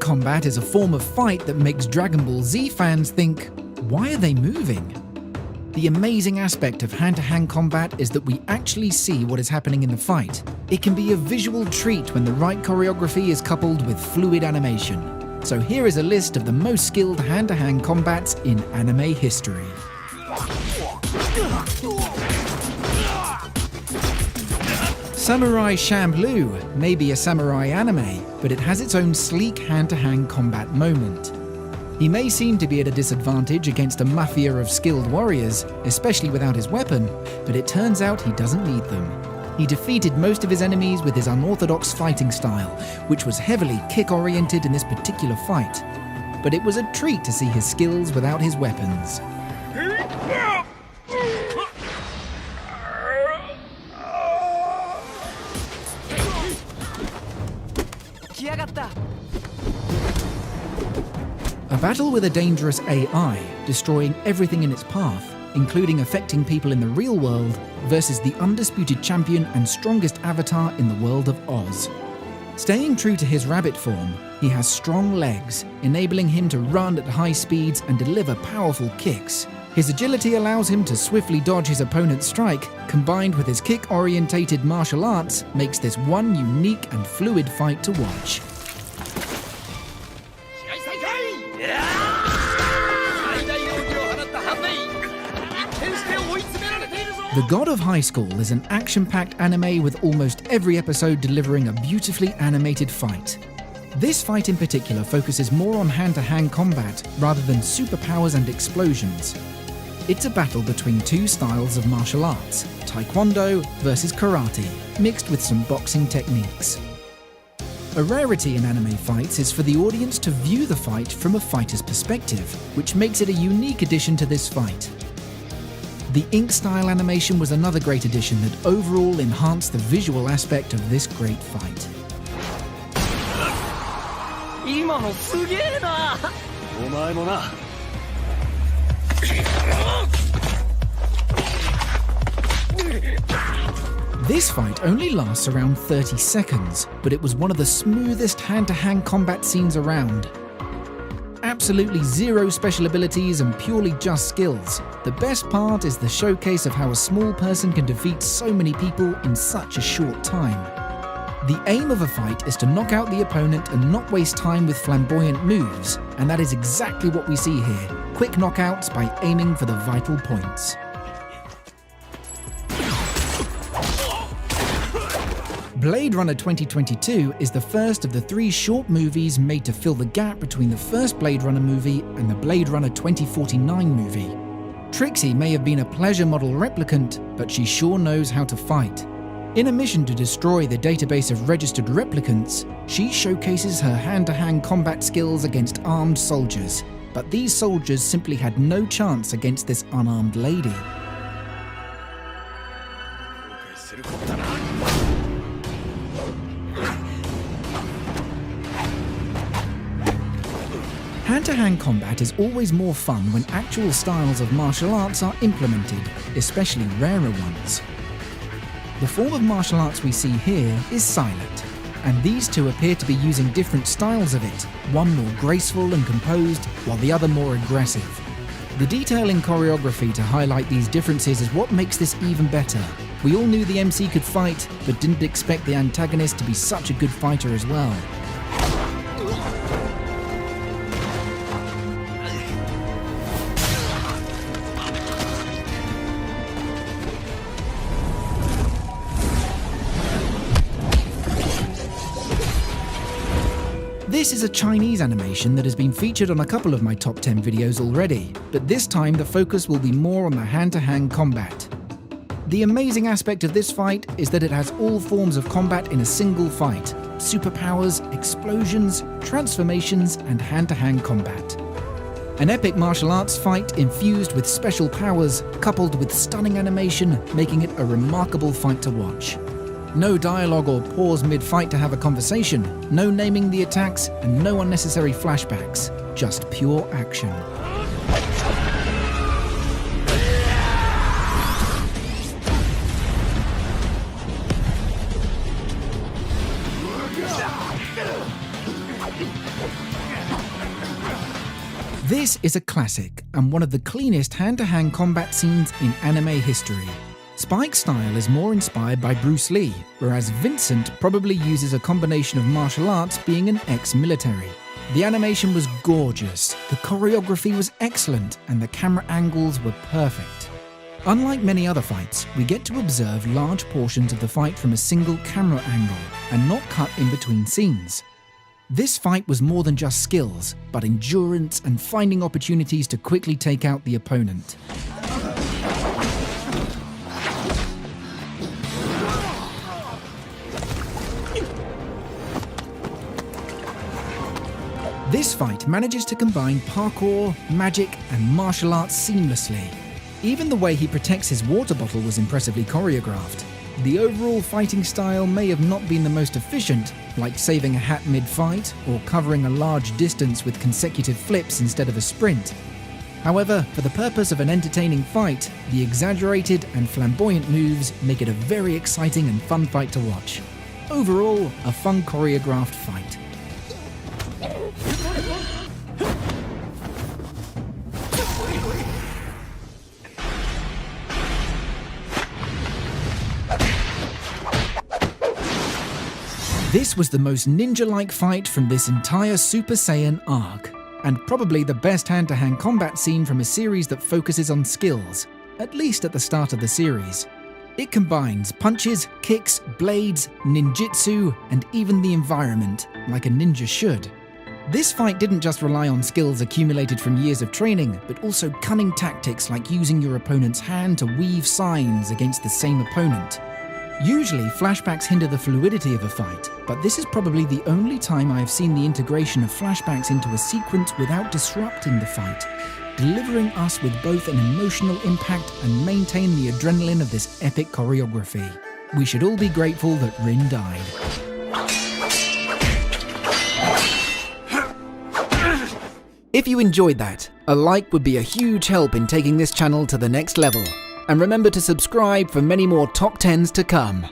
combat is a form of fight that makes Dragon Ball Z fans think, why are they moving? The amazing aspect of hand-to-hand combat is that we actually see what is happening in the fight. It can be a visual treat when the right choreography is coupled with fluid animation. So here is a list of the most skilled hand-to-hand combats in anime history. Samurai Champloo may be a samurai anime, but it has its own sleek hand-to-hand combat moment. He may seem to be at a disadvantage against a mafia of skilled warriors, especially without his weapon, but it turns out he doesn't need them. He defeated most of his enemies with his unorthodox fighting style, which was heavily kick-oriented in this particular fight. But it was a treat to see his skills without his weapons. A battle with a dangerous AI, destroying everything in its path, including affecting people in the real world, versus the undisputed champion and strongest avatar in the world of Oz. Staying true to his rabbit form, he has strong legs, enabling him to run at high speeds and deliver powerful kicks. His agility allows him to swiftly dodge his opponent's strike, combined with his kick-orientated martial arts, makes this one unique and fluid fight to watch. The God of High School is an action-packed anime with almost every episode delivering a beautifully animated fight. This fight in particular focuses more on hand-to-hand combat rather than superpowers and explosions. It's a battle between two styles of martial arts, Taekwondo versus Karate, mixed with some boxing techniques. A rarity in anime fights is for the audience to view the fight from a fighter's perspective, which makes it a unique addition to this fight. The ink-style animation was another great addition that overall enhanced the visual aspect of this great fight. This fight only lasts around 30 seconds, but it was one of the smoothest hand-to-hand combat scenes around. Absolutely zero special abilities and purely just skills. The best part is the showcase of how a small person can defeat so many people in such a short time. The aim of a fight is to knock out the opponent and not waste time with flamboyant moves, and that is exactly what we see here. Quick knockouts by aiming for the vital points. Blade Runner 2022 is the first of the 3 short movies made to fill the gap between the first Blade Runner movie and the Blade Runner 2049 movie. Trixie may have been a pleasure model replicant, but she sure knows how to fight. In a mission to destroy the database of registered replicants, she showcases her hand-to-hand combat skills against armed soldiers, but these soldiers simply had no chance against this unarmed lady. Hand-to-hand combat is always more fun when actual styles of martial arts are implemented, especially rarer ones. The form of martial arts we see here is silent, and these two appear to be using different styles of it, one more graceful and composed, while the other more aggressive. The detail in choreography to highlight these differences is what makes this even better. We all knew the MC could fight, but didn't expect the antagonist to be such a good fighter as well. This is a Chinese animation that has been featured on a couple of my top 10 videos already, but this time the focus will be more on the hand-to-hand combat. The amazing aspect of this fight is that it has all forms of combat in a single fight: superpowers, explosions, transformations, and hand-to-hand combat. An epic martial arts fight infused with special powers, coupled with stunning animation, making it a remarkable fight to watch. No dialogue or pause mid-fight to have a conversation, no naming the attacks, and no unnecessary flashbacks. Just pure action. This is a classic and one of the cleanest hand-to-hand combat scenes in anime history. Spike's style is more inspired by Bruce Lee, whereas Vincent probably uses a combination of martial arts, being an ex-military. The animation was gorgeous, the choreography was excellent, and the camera angles were perfect. Unlike many other fights, we get to observe large portions of the fight from a single camera angle and not cut in between scenes. This fight was more than just skills, but endurance and finding opportunities to quickly take out the opponent. This fight manages to combine parkour, magic, and martial arts seamlessly. Even the way he protects his water bottle was impressively choreographed. The overall fighting style may have not been the most efficient, like saving a hat mid-fight or covering a large distance with consecutive flips instead of a sprint. However, for the purpose of an entertaining fight, the exaggerated and flamboyant moves make it a very exciting and fun fight to watch. Overall, a fun choreographed fight. This was the most ninja-like fight from this entire Super Saiyan arc, and probably the best hand-to-hand combat scene from a series that focuses on skills, at least at the start of the series. It combines punches, kicks, blades, ninjutsu, and even the environment, like a ninja should. This fight didn't just rely on skills accumulated from years of training, but also cunning tactics like using your opponent's hand to weave signs against the same opponent. Usually, flashbacks hinder the fluidity of a fight, but this is probably the only time I have seen the integration of flashbacks into a sequence without disrupting the fight, delivering us with both an emotional impact and maintain the adrenaline of this epic choreography. We should all be grateful that Rin died. If you enjoyed that, a like would be a huge help in taking this channel to the next level. And remember to subscribe for many more top 10s to come.